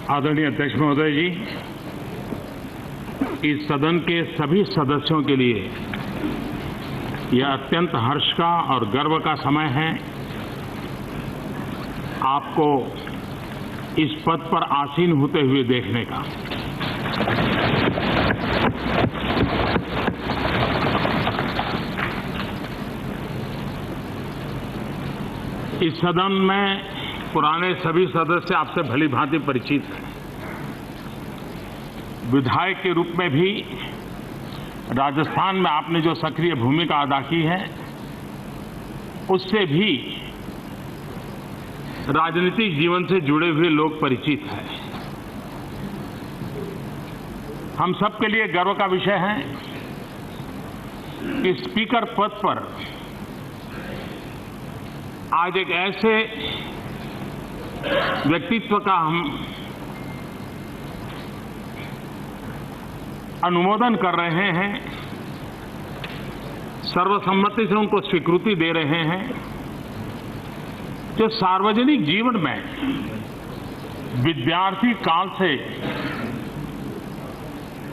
आदरणीय अध्यक्ष महोदय जी, इस सदन के सभी सदस्यों के लिए यह अत्यंत हर्ष का और गर्व का समय है आपको इस पद पर आसीन होते हुए देखने का। इस सदन में पुराने सभी सदस्य आपसे भली भांति परिचित हैं। विधायक के रूप में भी राजस्थान में आपने जो सक्रिय भूमिका अदा की है, उससे भी राजनीतिक जीवन से जुड़े हुए लोग परिचित हैं। हम सबके लिए गर्व का विषय है कि स्पीकर पद पर आज एक ऐसे व्यक्तित्व का हम अनुमोदन कर रहे हैं, सर्वसम्मति से उनको स्वीकृति दे रहे हैं, जो सार्वजनिक जीवन में विद्यार्थी काल से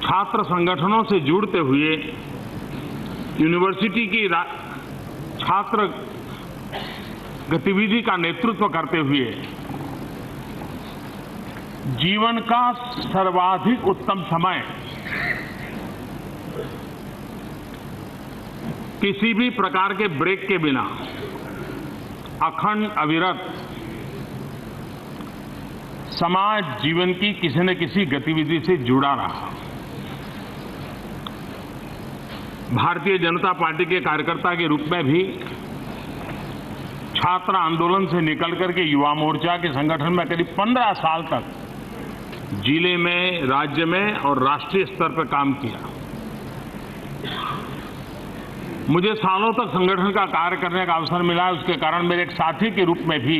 छात्र संगठनों से जुड़ते हुए यूनिवर्सिटी की छात्र गतिविधि का नेतृत्व करते हुए जीवन का सर्वाधिक उत्तम समय किसी भी प्रकार के ब्रेक के बिना अखंड अविरत समाज जीवन की किसी न किसी गतिविधि से जुड़ा रहा। भारतीय जनता पार्टी के कार्यकर्ता के रूप में भी छात्र आंदोलन से निकल करके युवा मोर्चा के संगठन में करीब 15 साल तक जिले में, राज्य में और राष्ट्रीय स्तर पर काम किया। मुझे सालों तक संगठन का कार्य करने का अवसर मिला। उसके कारण मेरे एक साथी के रूप में भी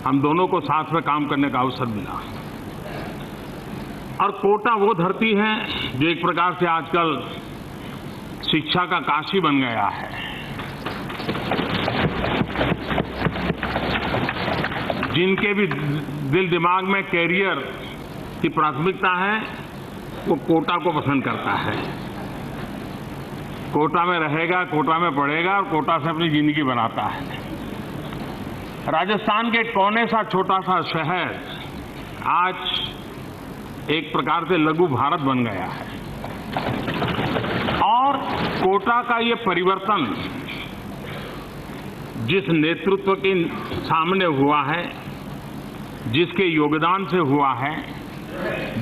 हम दोनों को साथ में काम करने का अवसर मिला। और कोटा वो धरती है जो एक प्रकार से आजकल शिक्षा का काशी बन गया है। जिनके भी दिल दिमाग में कैरियर की प्राथमिकता है, वो कोटा को पसंद करता है। कोटा में रहेगा, कोटा में पढ़ेगा और कोटा से अपनी जिंदगी बनाता है। राजस्थान के कोने सा छोटा सा शहर आज एक प्रकार से लघु भारत बन गया है। और कोटा का ये परिवर्तन जिस नेतृत्व के सामने हुआ है, जिसके योगदान से हुआ है,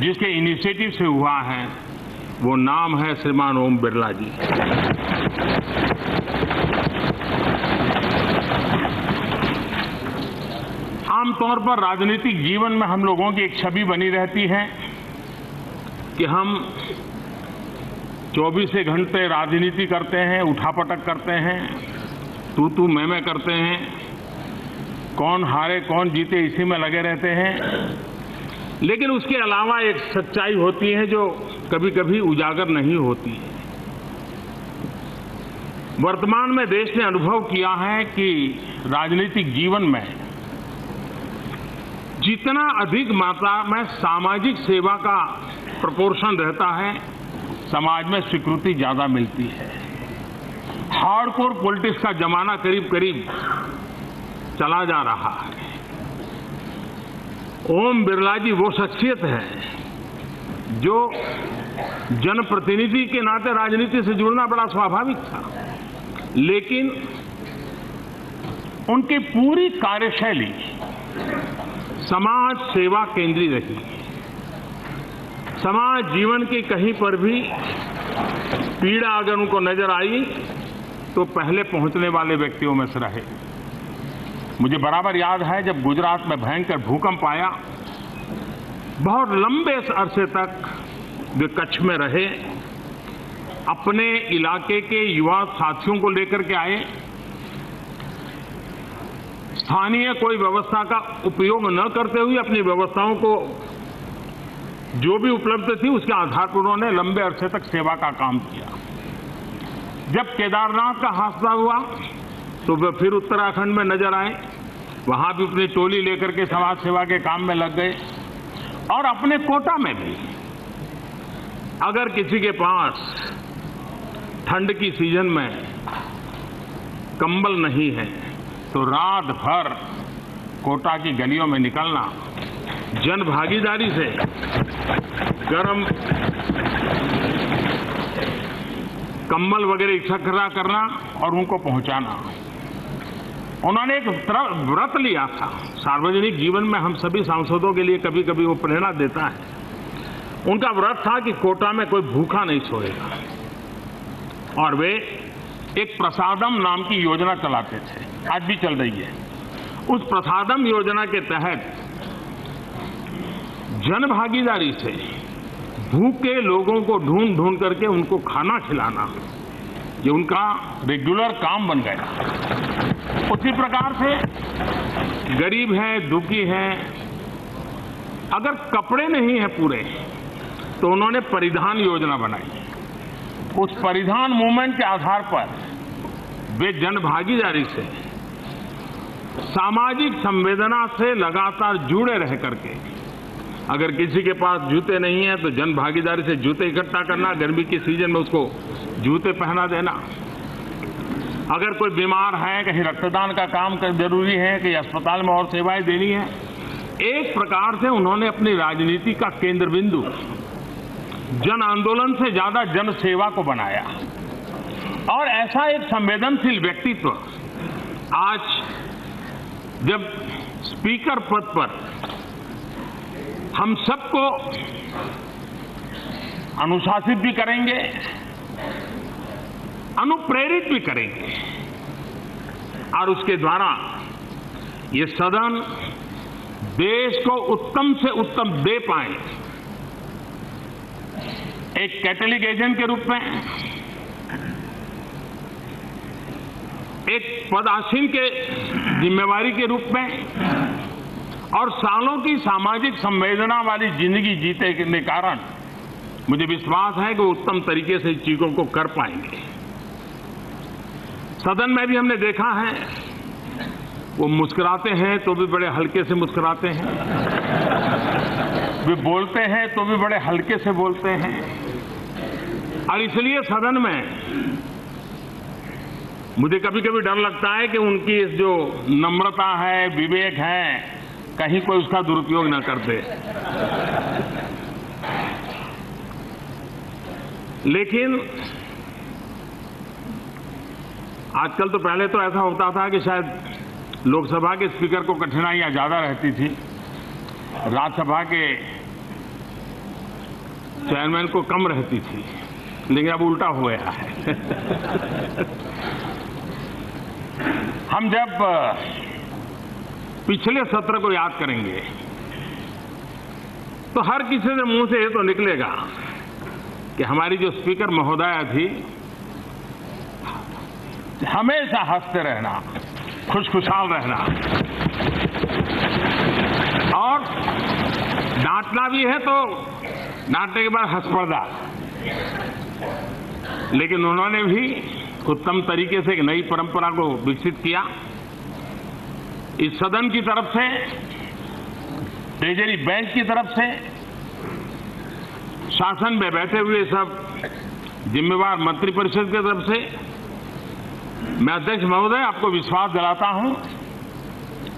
जिसके इनिशिएटिव से हुआ है, वो नाम है श्रीमान ओम बिरला जी। आमतौर पर राजनीतिक जीवन में हम लोगों की एक छवि बनी रहती है कि हम 24 घंटे राजनीति करते हैं, उठापटक करते हैं, तू मैं करते हैं, कौन हारे कौन जीते इसी में लगे रहते हैं। लेकिन उसके अलावा एक सच्चाई होती है जो कभी कभी उजागर नहीं होती। वर्तमान में देश ने अनुभव किया है कि राजनीतिक जीवन में जितना अधिक मात्रा में सामाजिक सेवा का प्रोपोर्शन रहता है, समाज में स्वीकृति ज्यादा मिलती है। हार्डकोर पॉलिटिक्स का जमाना करीब करीब चला जा रहा है। ओम बिरला जी वो शख्सियत है जो जनप्रतिनिधि के नाते राजनीति से जुड़ना बड़ा स्वाभाविक था, लेकिन उनकी पूरी कार्यशैली समाज सेवा केंद्रीय रही। समाज जीवन की कहीं पर भी पीड़ा अगर उनको नजर आई तो पहले पहुंचने वाले व्यक्तियों में से रहे। मुझे बराबर याद है जब गुजरात में भयंकर भूकंप आया, बहुत लंबे अरसे तक वे कच्छ में रहे, अपने इलाके के युवा साथियों को लेकर के आए, स्थानीय कोई व्यवस्था का उपयोग न करते हुए अपनी व्यवस्थाओं को जो भी उपलब्ध थी उसके आधार पर उन्होंने लंबे अरसे तक सेवा का काम किया। जब केदारनाथ का हादसा हुआ तो वे फिर उत्तराखंड में नजर आए, वहां भी अपनी टोली लेकर के समाज सेवा के काम में लग गए। और अपने कोटा में भी अगर किसी के पास ठंड की सीजन में कंबल नहीं है तो रात भर कोटा की गलियों में निकलना, जन भागीदारी से गर्म कंबल वगैरह इकट्ठा करना और उनको पहुंचाना। उन्होंने एक व्रत लिया था। सार्वजनिक जीवन में हम सभी सांसदों के लिए कभी कभी वो प्रेरणा देता है। उनका व्रत था कि कोटा में कोई भूखा नहीं सोएगा, और वे एक प्रसादम नाम की योजना चलाते थे, आज भी चल रही है। उस प्रसादम योजना के तहत जन भागीदारी से भूखे लोगों को ढूंढ ढूंढ करके उनको खाना खिलाना, ये उनका रेगुलर काम बन गया। उसी प्रकार से गरीब हैं, दुखी हैं, अगर कपड़े नहीं हैं पूरे तो उन्होंने परिधान योजना बनाई। उस परिधान मूवमेंट के आधार पर वे जन भागीदारी से, सामाजिक संवेदना से लगातार जुड़े रह करके, अगर किसी के पास जूते नहीं है तो जन भागीदारी से जूते इकट्ठा करना, गर्मी के सीजन में उसको जूते पहना देना। अगर कोई बीमार है, कहीं रक्तदान का काम जरूरी है, कहीं अस्पताल में और सेवाएं देनी है, एक प्रकार से उन्होंने अपनी राजनीति का केंद्र बिंदु जन आंदोलन से ज्यादा जन सेवा को बनाया। और ऐसा एक संवेदनशील व्यक्तित्व आज जब स्पीकर पद पर हम सबको अनुशासित भी करेंगे, अनुप्रेरित भी करेंगे, और उसके द्वारा ये सदन देश को उत्तम से उत्तम दे पाए, एक कैटलिक एजेंट के रूप में, एक पदासीन के जिम्मेवारी के रूप में, और सालों की सामाजिक संवेदना वाली जिंदगी जीते के कारण मुझे विश्वास है कि वो उत्तम तरीके से चीजों को कर पाएंगे। सदन में भी हमने देखा है, वो मुस्कुराते हैं तो भी बड़े हल्के से मुस्कुराते हैं, वे बोलते हैं तो भी बड़े हल्के से बोलते हैं। और इसलिए सदन में मुझे कभी कभी डर लगता है कि उनकी इस जो नम्रता है, विवेक है, कहीं कोई उसका दुरुपयोग न कर दे। लेकिन आजकल तो, पहले तो ऐसा होता था कि शायद लोकसभा के स्पीकर को कठिनाइयां ज्यादा रहती थी, राज्यसभा के चेयरमैन को कम रहती थी, लेकिन अब उल्टा हो गया है। हम जब पिछले सत्र को याद करेंगे तो हर किसी के मुंह से ये तो निकलेगा कि हमारी जो स्पीकर महोदया थी, हमेशा हंसते रहना, खुशखुशाल रहना, और डांटना भी है तो डांटने के बाद हंस पड़ना। लेकिन उन्होंने भी उत्तम तरीके से एक नई परंपरा को विकसित किया। इस सदन की तरफ से, ट्रेजरी बेंच की तरफ से, शासन में बैठे हुए सब जिम्मेवार मंत्रिपरिषद की तरफ से मैं अध्यक्ष महोदय आपको विश्वास दिलाता हूं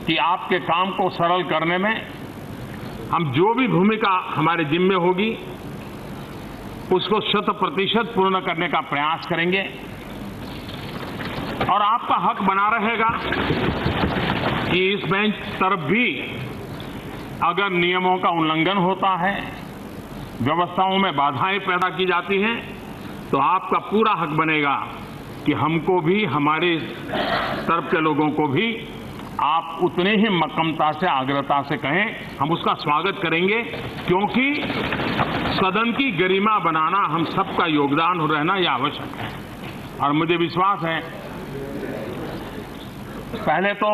कि आपके काम को सरल करने में हम जो भी भूमिका हमारे जिम्मे होगी उसको 100% पूर्ण करने का प्रयास करेंगे। और आपका हक बना रहेगा कि इस बेंच तरफ भी अगर नियमों का उल्लंघन होता है, व्यवस्थाओं में बाधाएं पैदा की जाती हैं, तो आपका पूरा हक बनेगा कि हमको भी, हमारे तरफ के लोगों को भी आप उतनी ही मक्कमता से, आग्रहता से कहें, हम उसका स्वागत करेंगे, क्योंकि सदन की गरिमा बनाना हम सबका योगदान रहना यह आवश्यक है। और मुझे विश्वास है, पहले तो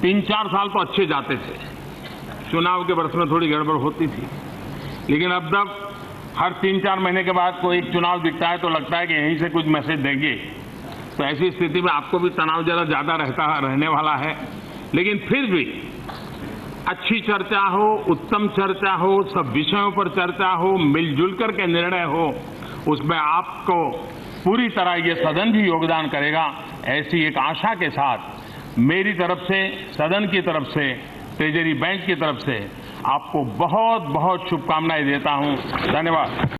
3-4 साल तो अच्छे जाते थे, चुनाव के वर्ष में थोड़ी गड़बड़ होती थी, लेकिन अब तक हर 3-4 महीने के बाद कोई एक चुनाव दिखता है तो लगता है कि यहीं से कुछ मैसेज देंगे। तो ऐसी स्थिति में आपको भी तनाव जरा ज्यादा रहने वाला है। लेकिन फिर भी अच्छी चर्चा हो, उत्तम चर्चा हो, सब विषयों पर चर्चा हो, मिलजुल कर के निर्णय हो, उसमें आपको पूरी तरह ये सदन भी योगदान करेगा, ऐसी एक आशा के साथ मेरी तरफ से, सदन की तरफ से, ट्रेजरी बैंक की तरफ से आपको बहुत बहुत शुभकामनाएं देता हूं। धन्यवाद।